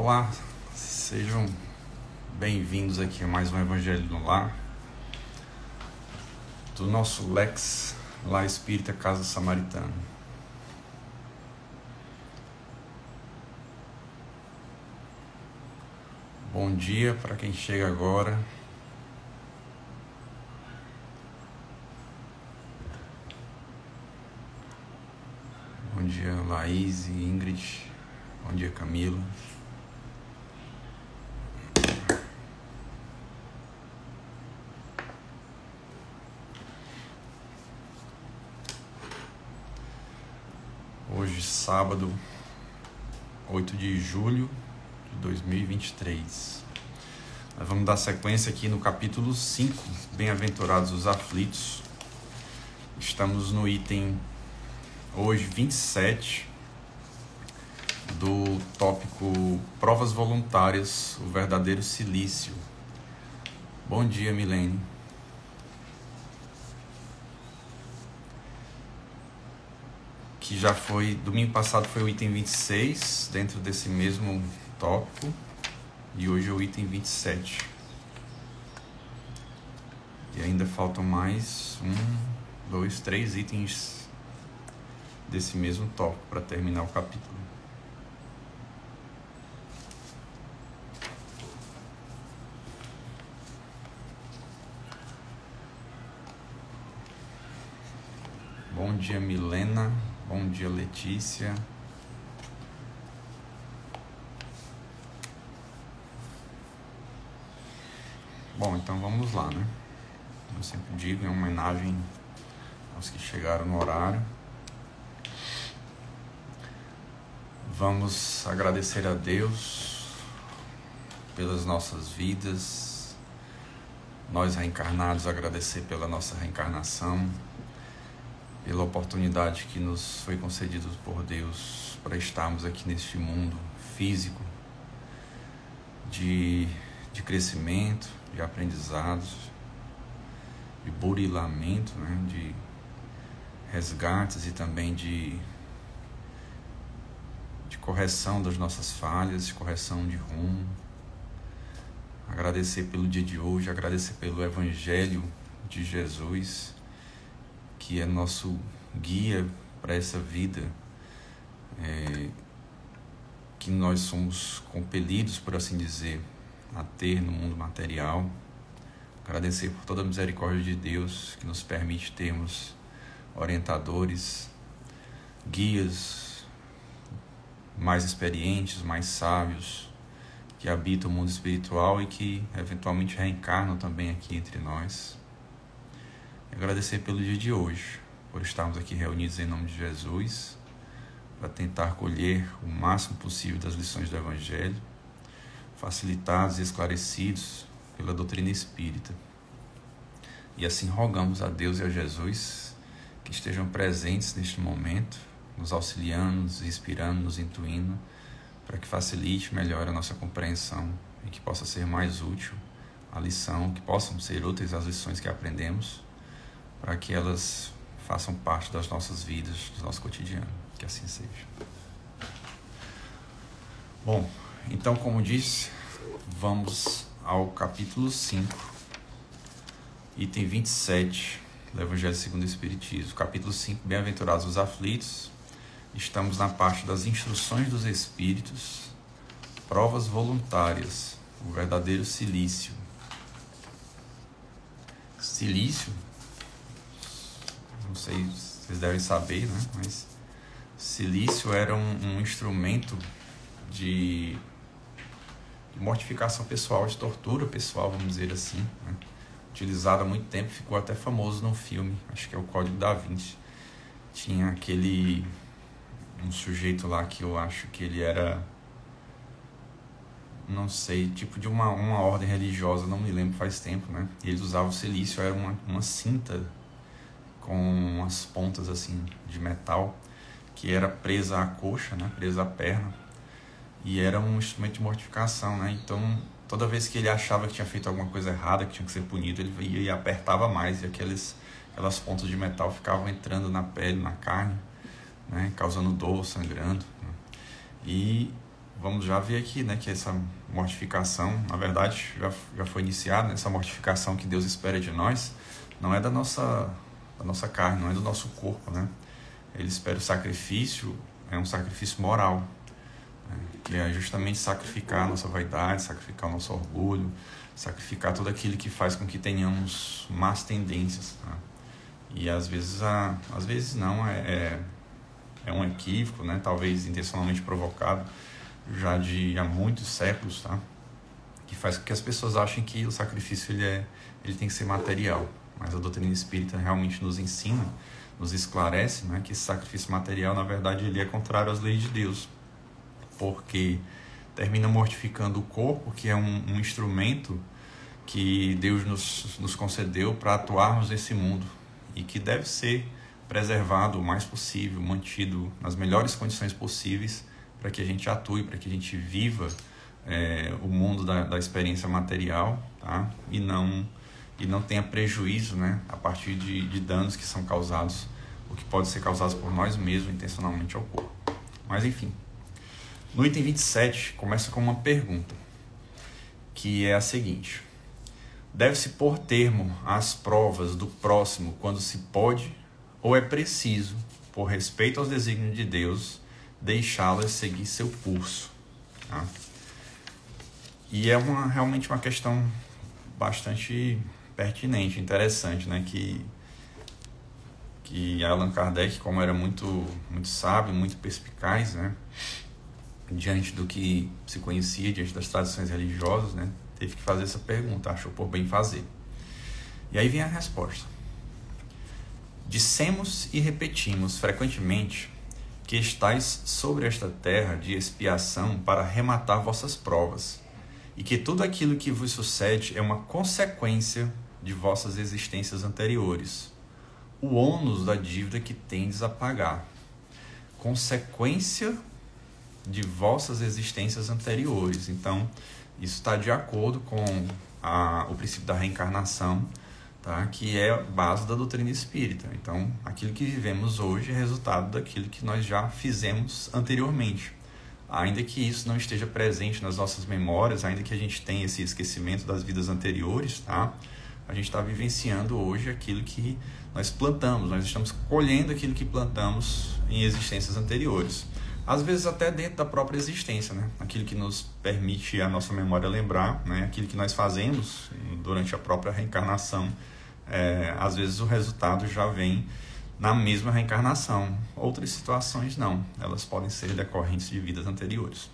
Olá, sejam bem-vindos aqui a mais um Evangelho no Lar, do nosso Lex, Lar Espírita Casa Samaritana. Bom dia para quem chega agora. Bom dia, Laís e Ingrid. Bom dia, Camila. Hoje, sábado, 8 de julho de 2023. Nós vamos dar sequência aqui no capítulo 5, Bem-aventurados os aflitos. Estamos no item, hoje, 27, do tópico Provas Voluntárias, o verdadeiro silício. Bom dia, Milene. Que já foi, domingo passado foi o item 26, dentro desse mesmo tópico, e hoje é o item 27. E ainda faltam mais 1, 2, 3 itens desse mesmo tópico para terminar o capítulo. Bom dia, Milena. Bom dia, Letícia. Bom, então vamos lá, né? Eu sempre digo, é uma homenagem aos que chegaram no horário. Vamos agradecer a Deus pelas nossas vidas. Nós reencarnados, agradecer pela nossa reencarnação, pela oportunidade que nos foi concedida por Deus para estarmos aqui neste mundo físico de crescimento, de aprendizados, de burilamento, né? De resgates e também de correção das nossas falhas, de correção de rumo. Agradecer pelo dia de hoje, agradecer pelo Evangelho de Jesus, que é nosso guia para essa vida, que nós somos compelidos, por assim dizer, a ter no mundo material. Agradecer por toda a misericórdia de Deus que nos permite termos orientadores, guias mais experientes, mais sábios, que habitam o mundo espiritual e que eventualmente reencarnam também aqui entre nós. Agradecer pelo dia de hoje, por estarmos aqui reunidos em nome de Jesus, para tentar colher o máximo possível das lições do Evangelho, facilitados e esclarecidos pela doutrina espírita. E assim rogamos a Deus e a Jesus que estejam presentes neste momento, nos auxiliando, nos inspirando, nos intuindo, para que facilite melhor a nossa compreensão e que possa ser mais útil a lição, que possam ser úteis as lições que aprendemos, para que elas façam parte das nossas vidas, do nosso cotidiano. Que assim seja. Bom, então, como disse, vamos ao capítulo 5, item 27 do Evangelho segundo o Espiritismo. Capítulo 5, Bem-aventurados os aflitos. Estamos na parte das instruções dos Espíritos, provas voluntárias, o verdadeiro silício. Silício? Não sei se vocês devem saber, né? Mas silício era um instrumento de mortificação pessoal, de tortura pessoal, vamos dizer assim, né? Utilizado há muito tempo, ficou até famoso num filme, acho que é o Código da Vinci. Tinha um sujeito lá que eu acho que ele era, não sei, tipo de uma ordem religiosa, não me lembro, faz tempo, né? E eles usavam o silício, era uma cinta com umas pontas assim de metal que era presa à coxa, né, presa à perna, e era um instrumento de mortificação, né? Então toda vez que ele achava que tinha feito alguma coisa errada, que tinha que ser punido, ele ia e apertava mais, e aquelas pontas de metal ficavam entrando na pele, na carne, né, causando dor, sangrando, né? E vamos já ver aqui, né, que essa mortificação, na verdade, já foi iniciada, essa mortificação que Deus espera de nós, não é da nossa carne, não é do nosso corpo, né? Ele espera o sacrifício, é um sacrifício moral, né, que é justamente sacrificar a nossa vaidade, sacrificar o nosso orgulho, sacrificar tudo aquilo que faz com que tenhamos más tendências, tá? E às vezes não, é um equívoco, né? Talvez intencionalmente provocado, já há muitos séculos, tá? Que faz com que as pessoas achem que o sacrifício ele tem que ser material, mas a doutrina espírita realmente nos ensina, nos esclarece, né, que esse sacrifício material, na verdade, ele é contrário às leis de Deus, porque termina mortificando o corpo, que é um instrumento que Deus nos concedeu para atuarmos nesse mundo e que deve ser preservado o mais possível, mantido nas melhores condições possíveis para que a gente atue, para que a gente viva o mundo da experiência material, tá? E não tenha prejuízo, né, a partir de danos que são causados, o que pode ser causados por nós mesmos intencionalmente ao corpo. Mas enfim, no item 27 começa com uma pergunta, que é a seguinte: deve-se pôr termo às provas do próximo quando se pode, ou é preciso, por respeito aos desígnios de Deus, deixá-las seguir seu curso? Tá? E é realmente uma questão bastante pertinente, interessante, né? Que Allan Kardec, como era muito, muito sábio, muito perspicaz, né, diante do que se conhecia, diante das tradições religiosas, né, teve que fazer essa pergunta, achou por bem fazer. E aí vem a resposta. Dissemos e repetimos frequentemente que estais sobre esta terra de expiação para rematar vossas provas, e que tudo aquilo que vos sucede é uma consequência de vossas existências anteriores, o ônus da dívida que tendes a pagar. Consequência de vossas existências anteriores. Então, isso está de acordo com o princípio da reencarnação, tá? Que é a base da doutrina espírita. Então, aquilo que vivemos hoje é resultado daquilo que nós já fizemos anteriormente. Ainda que isso não esteja presente nas nossas memórias, ainda que a gente tenha esse esquecimento das vidas anteriores, tá? A gente está vivenciando hoje aquilo que nós plantamos, nós estamos colhendo aquilo que plantamos em existências anteriores. Às vezes até dentro da própria existência, né? Aquilo que nos permite a nossa memória lembrar, né? Aquilo que nós fazemos durante a própria reencarnação, às vezes o resultado já vem na mesma reencarnação. Outras situações não, elas podem ser decorrentes de vidas anteriores.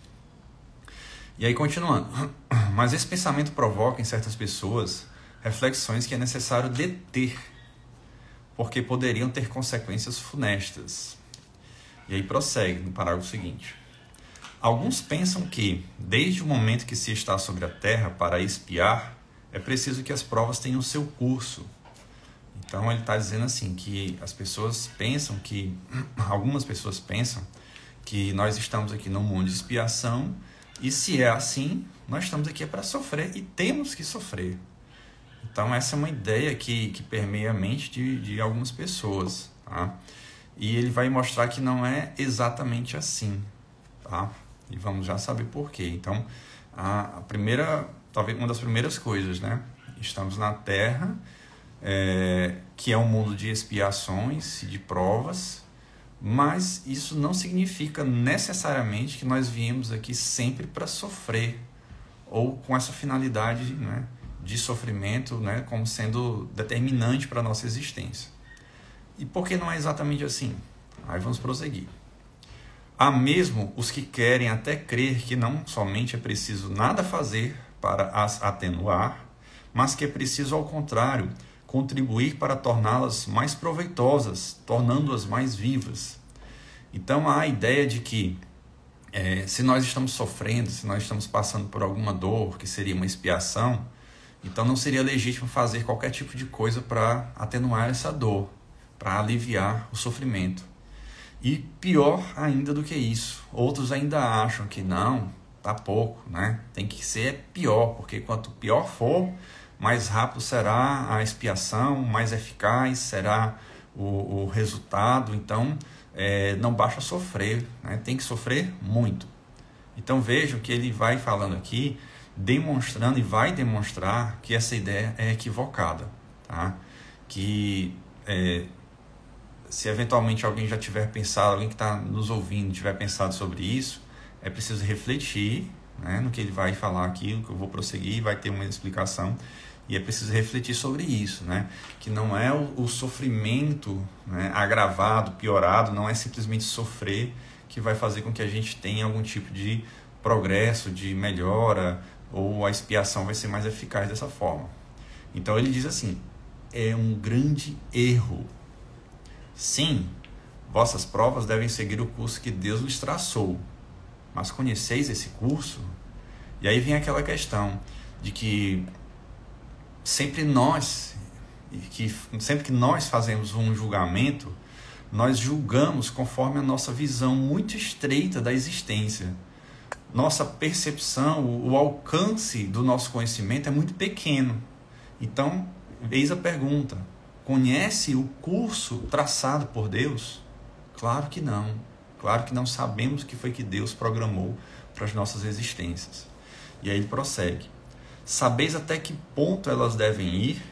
E aí continuando, mas esse pensamento provoca em certas pessoas reflexões que é necessário deter, porque poderiam ter consequências funestas. E aí prossegue no parágrafo seguinte. Alguns pensam que, desde o momento que se está sobre a terra para expiar, é preciso que as provas tenham seu curso. Então ele está dizendo assim, que as pessoas pensam que, algumas pessoas pensam que nós estamos aqui no mundo de expiação, e se é assim, nós estamos aqui para sofrer e temos que sofrer. Então essa é uma ideia que permeia a mente de algumas pessoas, tá? E ele vai mostrar que não é exatamente assim, tá? E vamos já saber por quê. Então, a primeira, talvez uma das primeiras coisas, né? Estamos na Terra, que é um mundo de expiações e de provas, mas isso não significa necessariamente que nós viemos aqui sempre para sofrer, ou com essa finalidade, né, de sofrimento, né, como sendo determinante para a nossa existência. E por que não é exatamente assim? Aí vamos prosseguir. Há mesmo os que querem até crer que não somente é preciso nada fazer para as atenuar, mas que é preciso, ao contrário, contribuir para torná-las mais proveitosas, tornando-as mais vivas. Então há a ideia de que se nós estamos sofrendo, se nós estamos passando por alguma dor, que seria uma expiação, então não seria legítimo fazer qualquer tipo de coisa para atenuar essa dor, para aliviar o sofrimento. E pior ainda do que isso, outros ainda acham que não, tá pouco, né? Tem que ser pior, porque quanto pior for, mais rápido será a expiação, mais eficaz será o resultado. Então, não basta sofrer, né? Tem que sofrer muito. Então vejam que ele vai falando aqui, demonstrando e vai demonstrar que essa ideia é equivocada, tá? Que se eventualmente alguém já tiver pensado, alguém que está nos ouvindo tiver pensado sobre isso, é preciso refletir, né, no que ele vai falar aqui, que eu vou prosseguir, vai ter uma explicação, e é preciso refletir sobre isso, né, que não é o sofrimento, né, agravado, piorado, não é simplesmente sofrer que vai fazer com que a gente tenha algum tipo de progresso, de melhora, ou a expiação vai ser mais eficaz dessa forma. Então ele diz assim, é um grande erro. Sim, vossas provas devem seguir o curso que Deus lhes traçou, mas conheceis esse curso? E aí vem aquela questão de que sempre que nós fazemos um julgamento, nós julgamos conforme a nossa visão muito estreita da existência. Nossa percepção, o alcance do nosso conhecimento é muito pequeno. Então, eis a pergunta: conhece o curso traçado por Deus? Claro que não. Claro que não sabemos o que foi que Deus programou para as nossas existências. E aí ele prossegue. Sabeis até que ponto elas devem ir?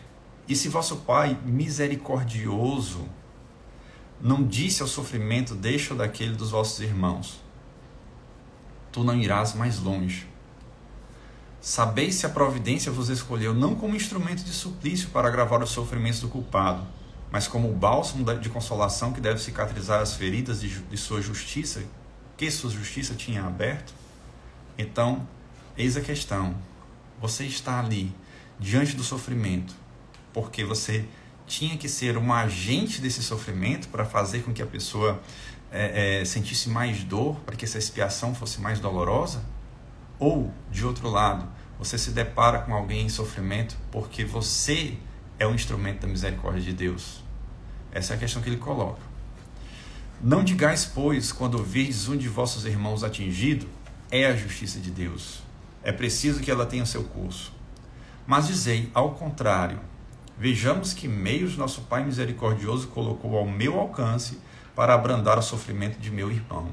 E se vosso Pai misericordioso não disse ao sofrimento, deixa daquele dos vossos irmãos, tu não irás mais longe. Sabeis se a providência vos escolheu não como instrumento de suplício para agravar os sofrimentos do culpado, mas como o bálsamo de consolação que deve cicatrizar as feridas de sua justiça, que sua justiça tinha aberto? Então, eis a questão. Você está ali, diante do sofrimento, porque você tinha que ser um agente desse sofrimento para fazer com que a pessoa sentisse mais dor, para que essa expiação fosse mais dolorosa? Ou, de outro lado, você se depara com alguém em sofrimento porque você é um instrumento da misericórdia de Deus? Essa é a questão que ele coloca. Não digais, pois, quando virdes um de vossos irmãos atingido, é a justiça de Deus. É preciso que ela tenha seu curso. Mas dizei, ao contrário, vejamos que meios nosso Pai misericordioso colocou ao meu alcance para abrandar o sofrimento de meu irmão.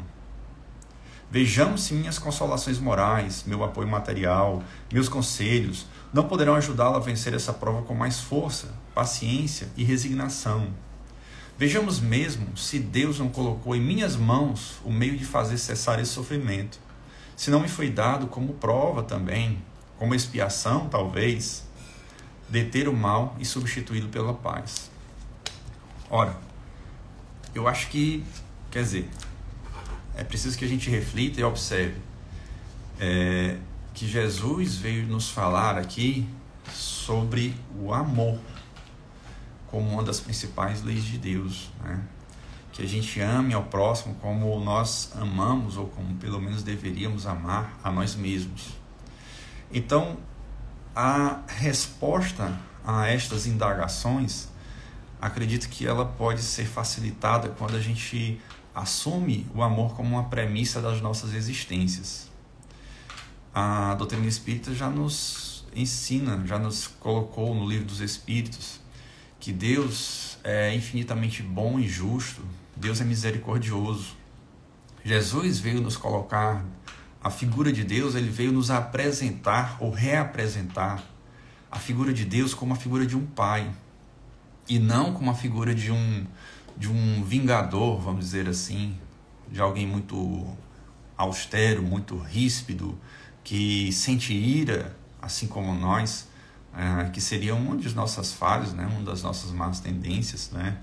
Vejamos se minhas consolações morais, meu apoio material, meus conselhos não poderão ajudá-lo a vencer essa prova com mais força, paciência e resignação. Vejamos mesmo se Deus não colocou em minhas mãos o meio de fazer cessar esse sofrimento, se não me foi dado como prova também, como expiação talvez, deter o mal e substituí-lo pela paz. Ora, eu acho que, é preciso que a gente reflita e observe que Jesus veio nos falar aqui sobre o amor como uma das principais leis de Deus, né? Que a gente ame ao próximo como nós amamos, ou como pelo menos deveríamos amar a nós mesmos. Então, a resposta a estas indagações, acredito que ela pode ser facilitada quando a gente assume o amor como uma premissa das nossas existências. A doutrina espírita já nos ensina, já nos colocou no livro dos Espíritos, que Deus é infinitamente bom e justo, Deus é misericordioso. Jesus veio nos colocar a figura de Deus, ele veio nos apresentar ou reapresentar a figura de Deus como a figura de um pai, e não como a figura de um vingador, vamos dizer assim, de alguém muito austero, muito ríspido, que sente ira, assim como nós, que seria uma das nossas falhas, né? Uma das nossas más tendências, né?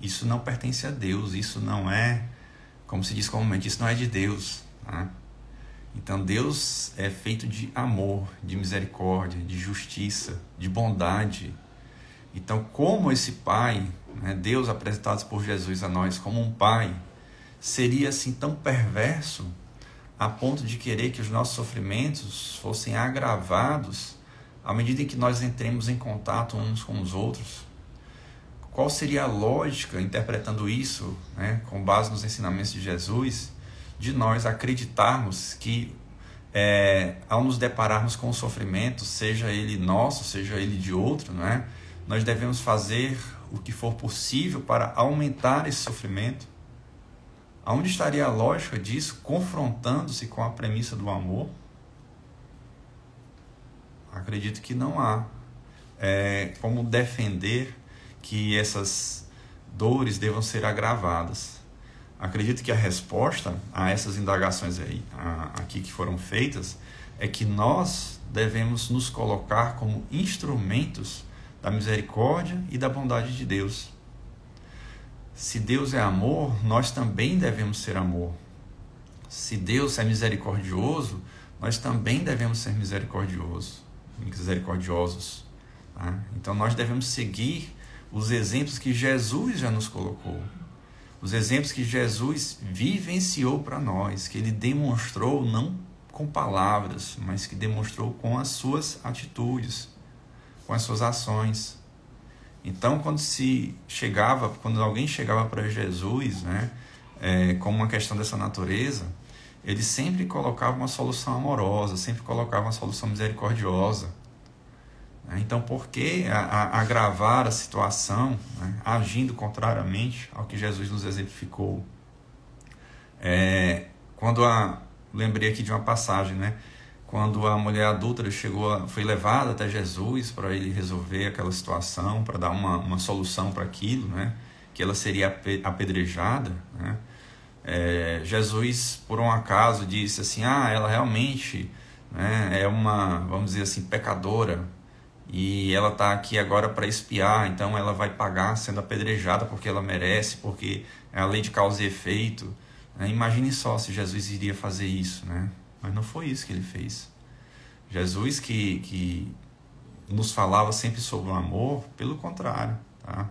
Isso não pertence a Deus, isso não é, como se diz comumente, isso não é de Deus, né? Então Deus é feito de amor, de misericórdia, de justiça, de bondade. Então, como esse Pai, né, Deus apresentado por Jesus a nós como um Pai, seria assim tão perverso a ponto de querer que os nossos sofrimentos fossem agravados à medida em que nós entremos em contato uns com os outros? Qual seria a lógica, interpretando isso, né, com base nos ensinamentos de Jesus, de nós acreditarmos que, ao nos depararmos com o sofrimento, seja ele nosso, seja ele de outro, né, nós devemos fazer o que for possível para aumentar esse sofrimento? Aonde estaria a lógica disso confrontando-se com a premissa do amor? Acredito que não há como defender que essas dores devam ser agravadas. Acredito que a resposta a essas indagações aqui que foram feitas é que nós devemos nos colocar como instrumentos da misericórdia e da bondade de Deus. Se Deus é amor, nós também devemos ser amor. Se Deus é misericordioso, nós também devemos ser misericordiosos. Tá? Então nós devemos seguir os exemplos que Jesus já nos colocou. Os exemplos que Jesus vivenciou para nós, que Ele demonstrou não com palavras, mas que demonstrou com as suas atitudes, com as suas ações. Então, quando alguém chegava para Jesus, com uma questão dessa natureza, ele sempre colocava uma solução amorosa, sempre colocava uma solução misericordiosa. Então, por que agravar a situação, agindo contrariamente ao que Jesus nos exemplificou? Lembrei aqui de uma passagem, quando a mulher adúltera foi levada até Jesus para ele resolver aquela situação, para dar uma solução para aquilo, que ela seria apedrejada, Jesus, por um acaso, disse assim, ela realmente é uma, vamos dizer assim, pecadora, e ela está aqui agora para expiar, então ela vai pagar sendo apedrejada porque ela merece, porque é a lei de causa e efeito. Imagine só se Jesus iria fazer isso, mas não foi isso que ele fez. Jesus que nos falava sempre sobre o amor, pelo contrário, tá?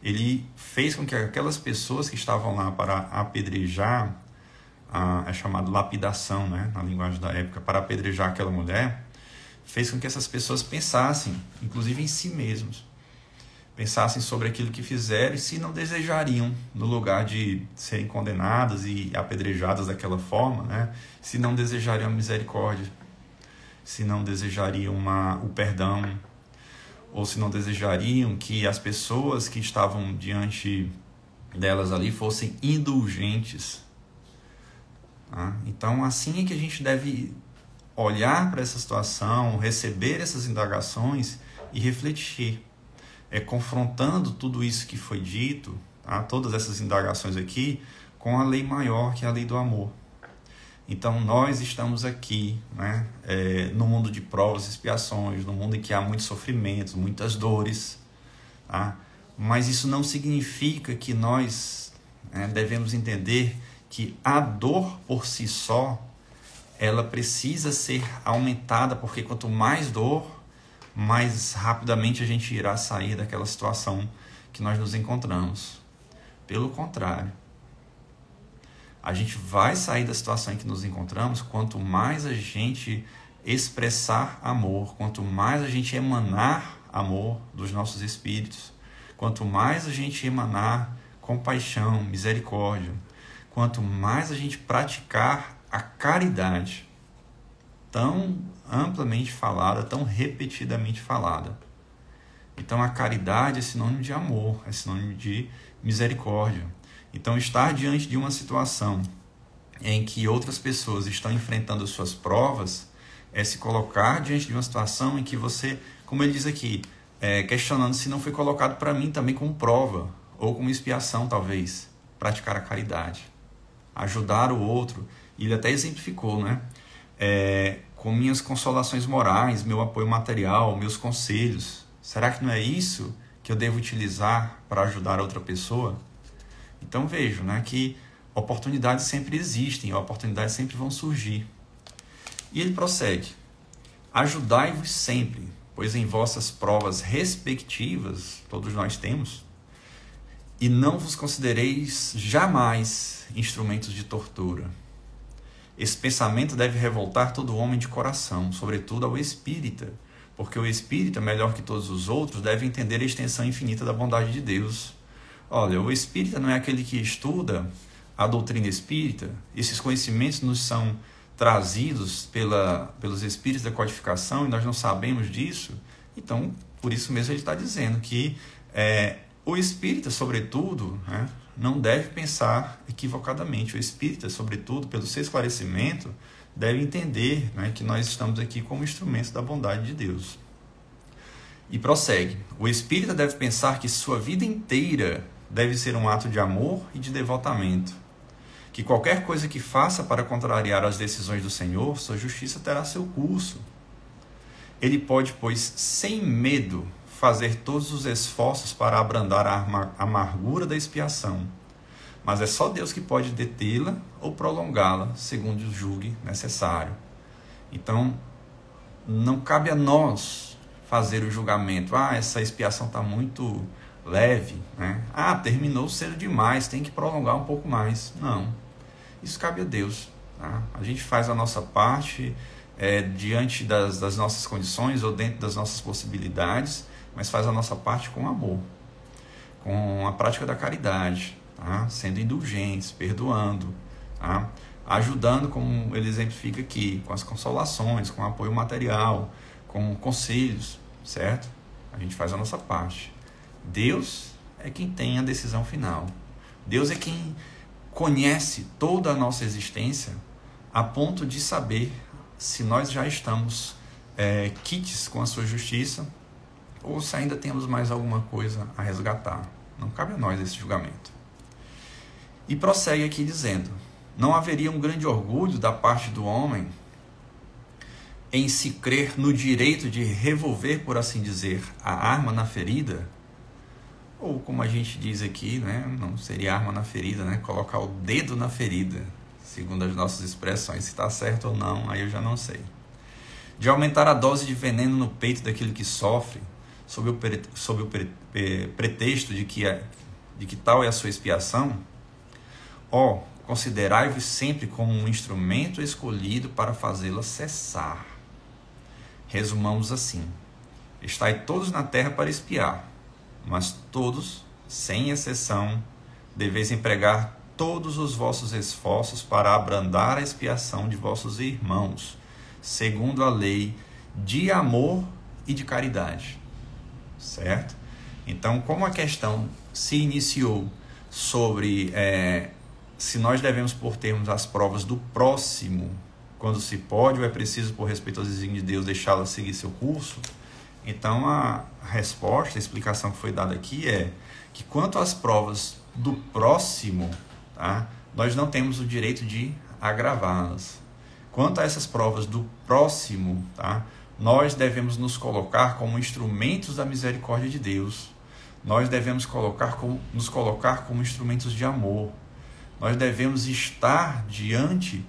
Ele fez com que aquelas pessoas que estavam lá para apedrejar, é chamado lapidação, na linguagem da época, para apedrejar aquela mulher, fez com que essas pessoas pensassem, inclusive em si mesmos, pensassem sobre aquilo que fizeram e se não desejariam, no lugar de serem condenadas e apedrejadas daquela forma, se não desejariam a misericórdia, se não desejariam o perdão, ou se não desejariam que as pessoas que estavam diante delas ali fossem indulgentes. Então, assim é que a gente deve olhar para essa situação, receber essas indagações e refletir. Confrontando tudo isso que foi dito, todas essas indagações aqui, com a lei maior, que é a lei do amor. Então, nós estamos aqui, no mundo de provas e expiações, no mundo em que há muitos sofrimentos, muitas dores, mas isso não significa que nós devemos entender que a dor por si só, ela precisa ser aumentada, porque quanto mais dor, mais rapidamente a gente irá sair daquela situação que nós nos encontramos. Pelo contrário, a gente vai sair da situação em que nos encontramos quanto mais a gente expressar amor, quanto mais a gente emanar amor dos nossos espíritos, quanto mais a gente emanar compaixão, misericórdia, quanto mais a gente praticar a caridade, tão amplamente falada, tão repetidamente falada. Então a caridade é sinônimo de amor, é sinônimo de misericórdia. Então estar diante de uma situação em que outras pessoas estão enfrentando as suas provas é se colocar diante de uma situação em que você, como ele diz aqui, questionando se não foi colocado para mim também como prova ou como expiação, talvez, praticar a caridade, ajudar o outro. E ele até exemplificou, com minhas consolações morais, meu apoio material, meus conselhos. Será que não é isso que eu devo utilizar para ajudar outra pessoa? Então vejo, que oportunidades sempre existem, oportunidades sempre vão surgir. E ele prossegue: ajudai-vos sempre, pois em vossas provas respectivas, todos nós temos, e não vos considereis jamais instrumentos de tortura. Esse pensamento deve revoltar todo homem de coração, sobretudo ao espírita, porque o espírita, melhor que todos os outros, deve entender a extensão infinita da bondade de Deus. Olha, o espírita não é aquele que estuda a doutrina espírita, esses conhecimentos nos são trazidos pelos espíritos da codificação e nós não sabemos disso. Então, por isso mesmo ele está dizendo que O espírita, sobretudo, né, não deve pensar equivocadamente. O espírita, sobretudo, pelo seu esclarecimento, deve entender, né, que nós estamos aqui como instrumentos da bondade de Deus. E prossegue. O espírita deve pensar que sua vida inteira deve ser um ato de amor e de devotamento. Que qualquer coisa que faça para contrariar as decisões do Senhor, sua justiça terá seu curso. Ele pode, pois, sem medo, fazer todos os esforços para abrandar a amargura da expiação. Mas é só Deus que pode detê-la ou prolongá-la, segundo julgue necessário. Então, não cabe a nós fazer o julgamento. Essa expiação está muito leve, né? Terminou cedo demais, tem que prolongar um pouco mais. Não, isso cabe a Deus, tá? A gente faz a nossa parte diante das nossas condições ou dentro das nossas possibilidades, mas faz a nossa parte com amor, com a prática da caridade, tá? Sendo indulgentes, perdoando, tá? Ajudando, como ele exemplifica aqui, com as consolações, com apoio material, com conselhos, certo? A gente faz a nossa parte. Deus é quem tem a decisão final. Deus é quem conhece toda a nossa existência a ponto de saber se nós já estamos quites com a sua justiça ou se ainda temos mais alguma coisa a resgatar. Não cabe a nós esse julgamento. E prossegue aqui dizendo: não haveria um grande orgulho da parte do homem em se crer no direito de revolver, por assim dizer, a arma na ferida? Ou como a gente diz aqui, né, não seria arma na ferida, né, colocar o dedo na ferida, segundo as nossas expressões. Se está certo ou não, aí eu já não sei. De aumentar a dose de veneno no peito daquele que sofre, sob o pretexto de que tal é a sua expiação? Considerai-vos sempre como um instrumento escolhido para fazê-la cessar. Resumamos assim: estai todos na terra para expiar, mas todos, sem exceção, deveis empregar todos os vossos esforços para abrandar a expiação de vossos irmãos, segundo a lei de amor e de caridade. Certo? Então, como a questão se iniciou sobre se nós devemos pôr termos às provas do próximo, quando se pode ou é preciso, por respeito aos desígnios de Deus, deixá-la seguir seu curso, então a resposta, a explicação que foi dada aqui é que quanto às provas do próximo, tá, nós não temos o direito de agravá-las. Quanto a essas provas do próximo, tá, nós devemos nos colocar como instrumentos da misericórdia de Deus. Nós devemos nos colocar como instrumentos de amor. Nós devemos estar diante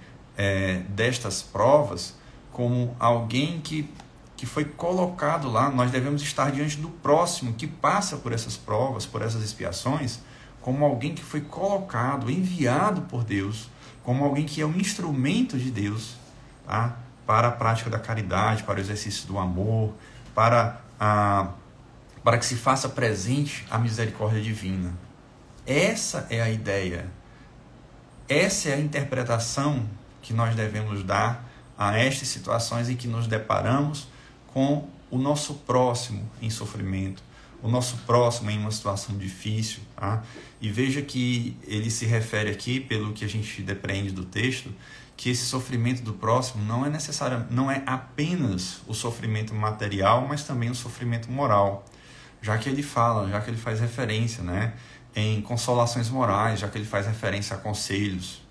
destas provas como alguém que foi colocado lá. Nós devemos estar diante do próximo que passa por essas provas, por essas expiações, como alguém que foi colocado, enviado por Deus, como alguém que é um instrumento de Deus, tá? Para a prática da caridade, para o exercício do amor, para que se faça presente a misericórdia divina. Essa é a ideia, essa é a interpretação que nós devemos dar a estas situações em que nos deparamos com o nosso próximo em sofrimento, o nosso próximo em uma situação difícil. Tá? E veja que ele se refere aqui, pelo que a gente depreende do texto, que esse sofrimento do próximo não é apenas o sofrimento material, mas também o sofrimento moral. Já que ele faz referência, né, em consolações morais, já que ele faz referência a conselhos.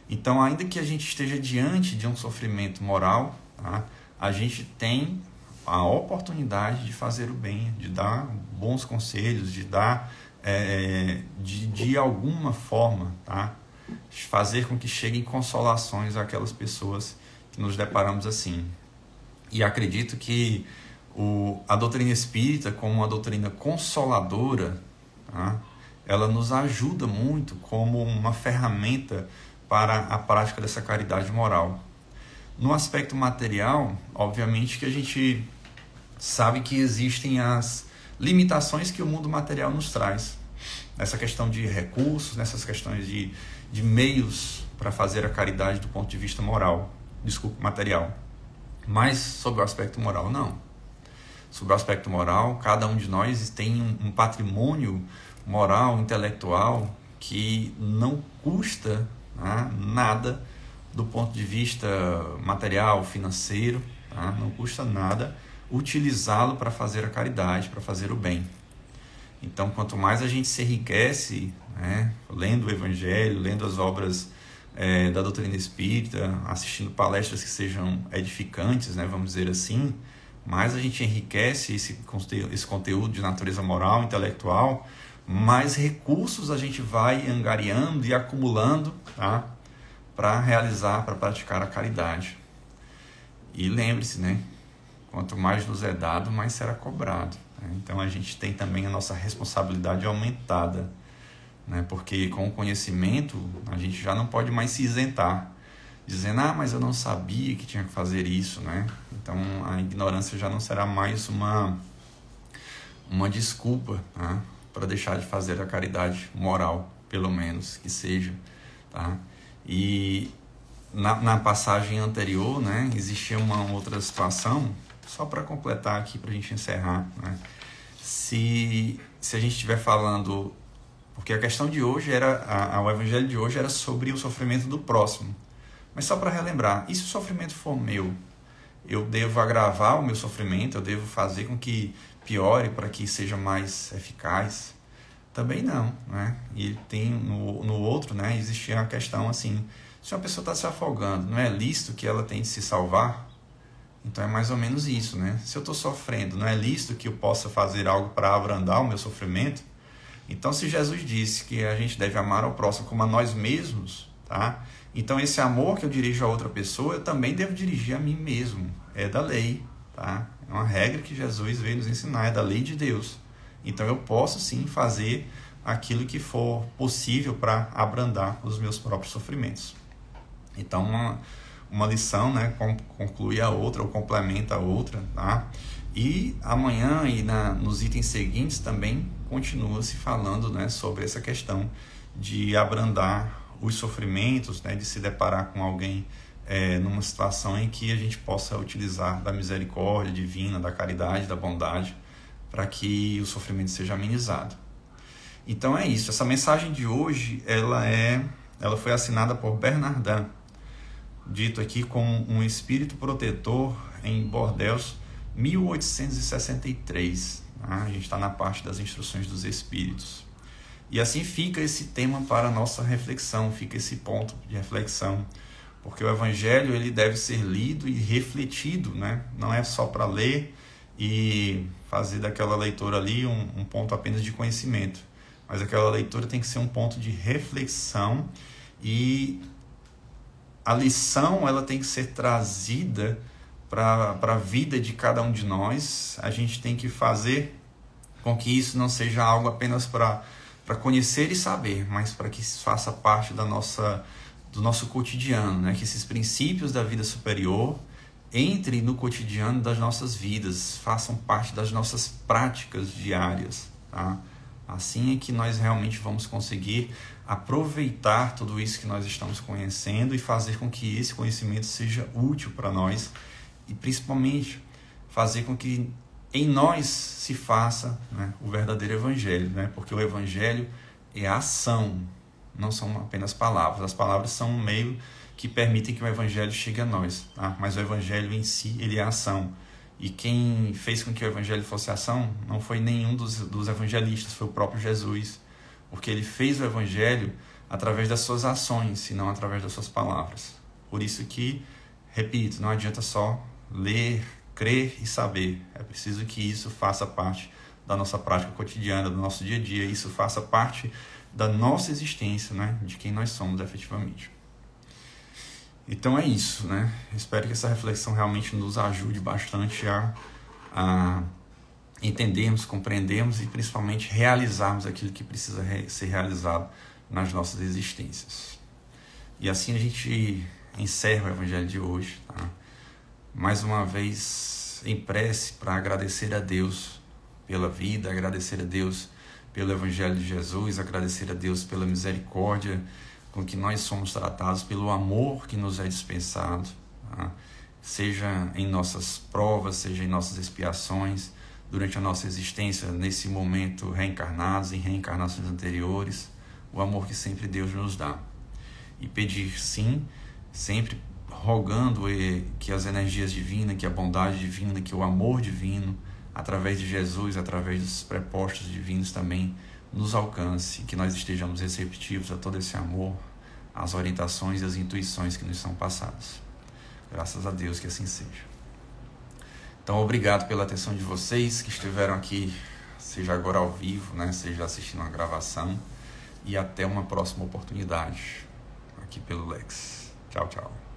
Então, ainda que a gente esteja diante de um sofrimento moral, tá, a gente tem a oportunidade de fazer o bem, de dar bons conselhos, de dar, de alguma forma, tá, fazer com que cheguem consolações àquelas pessoas que nos deparamos assim. E acredito que a doutrina espírita, como uma doutrina consoladora, tá, ela nos ajuda muito como uma ferramenta para a prática dessa caridade moral. No aspecto material, obviamente que a gente sabe que existem as limitações que o mundo material nos traz. Nessa questão de recursos, nessas questões de meios para fazer a caridade do ponto de vista material. Mas sobre o aspecto moral, não. sobre o aspecto moral. Cada um de nós tem um patrimônio moral, intelectual, que não custa, né, nada do ponto de vista material, financeiro, tá? Não custa nada utilizá-lo para fazer a caridade, para fazer o bem. Então, quanto mais a gente se enriquece, né, lendo o Evangelho, lendo as obras da doutrina espírita, assistindo palestras que sejam edificantes, né, vamos dizer assim, mais a gente enriquece esse conteúdo de natureza moral, intelectual, mais recursos a gente vai angariando e acumulando, tá, para realizar, para praticar a caridade. E lembre-se, né, quanto mais nos é dado, mais será cobrado. Né? Então a gente tem também a nossa responsabilidade aumentada, né? Porque com o conhecimento a gente já não pode mais se isentar, dizendo, mas eu não sabia que tinha que fazer isso, né? Então a ignorância já não será mais uma desculpa, tá, para deixar de fazer a caridade moral, pelo menos que seja, tá? E na passagem anterior, né, existia uma outra situação, só para completar aqui, para a gente encerrar, né? Se a gente estiver falando, porque a questão de hoje era, o evangelho de hoje era sobre o sofrimento do próximo, mas só para relembrar, e se o sofrimento for meu? Eu devo agravar o meu sofrimento, eu devo fazer com que piore para que seja mais eficaz? Também não, né? E tem no outro, né, existia a questão assim, se uma pessoa está se afogando, não é lícito que ela tente se salvar? Então é mais ou menos isso, né? Se eu estou sofrendo, não é lícito que eu possa fazer algo para abrandar o meu sofrimento? Então, se Jesus disse que a gente deve amar ao próximo como a nós mesmos, tá? Então esse amor que eu dirijo a outra pessoa, eu também devo dirigir a mim mesmo. É da lei, tá? É uma regra que Jesus veio nos ensinar, é da lei de Deus. Então eu posso sim fazer aquilo que for possível para abrandar os meus próprios sofrimentos. Então uma lição, né, conclui a outra ou complementa a outra, tá? E amanhã e nos itens seguintes também continua se falando, né, sobre essa questão de abrandar os sofrimentos, né, de se deparar com alguém numa situação em que a gente possa utilizar da misericórdia divina, da caridade, da bondade, para que o sofrimento seja amenizado. Então é isso. Essa mensagem de hoje, ela foi assinada por Bernardin, dito aqui como um espírito protetor em Bordeaux, 1863. A gente está na parte das instruções dos espíritos. E assim fica esse tema para a nossa reflexão, fica esse ponto de reflexão, porque o Evangelho ele deve ser lido e refletido, né? Não é só para ler e fazer daquela leitura ali um ponto apenas de conhecimento, mas aquela leitura tem que ser um ponto de reflexão e a lição ela tem que ser trazida para a vida de cada um de nós. A gente tem que fazer com que isso não seja algo apenas para conhecer e saber, mas para que isso faça parte do nosso cotidiano, né? Que esses princípios da vida superior entrem no cotidiano das nossas vidas, façam parte das nossas práticas diárias, tá? Assim é que nós realmente vamos conseguir aproveitar tudo isso que nós estamos conhecendo e fazer com que esse conhecimento seja útil para nós e principalmente fazer com que em nós se faça, né, o verdadeiro evangelho, né? Porque o evangelho é a ação, não são apenas palavras. As palavras são um meio que permitem que o evangelho chegue a nós, tá? Mas o evangelho em si, ele é ação. E quem fez com que o evangelho fosse ação não foi nenhum dos evangelistas, foi o próprio Jesus. Porque ele fez o evangelho através das suas ações e não através das suas palavras. Por isso que, repito, não adianta só ler, crer e saber. É preciso que isso faça parte da nossa prática cotidiana, do nosso dia a dia. Isso faça parte da nossa existência, né? De quem nós somos efetivamente. Então é isso, né? Espero que essa reflexão realmente nos ajude bastante a entendermos, compreendermos e principalmente realizarmos aquilo que precisa ser realizado nas nossas existências. E assim a gente encerra o Evangelho de hoje, tá? Mais uma vez em prece para agradecer a Deus pela vida, agradecer a Deus pelo Evangelho de Jesus, agradecer a Deus pela misericórdia com que nós somos tratados, pelo amor que nos é dispensado, tá? Seja em nossas provas, seja em nossas expiações, durante a nossa existência, nesse momento, reencarnados, em reencarnações anteriores, o amor que sempre Deus nos dá. E pedir sim, sempre rogando que as energias divinas, que a bondade divina, que o amor divino, através de Jesus, através dos prepostos divinos também, nos alcance, que nós estejamos receptivos a todo esse amor, às orientações e às intuições que nos são passadas. Graças a Deus que assim seja. Então, obrigado pela atenção de vocês que estiveram aqui, seja agora ao vivo, né, seja assistindo a gravação, e até uma próxima oportunidade aqui pelo Lex. Tchau, tchau.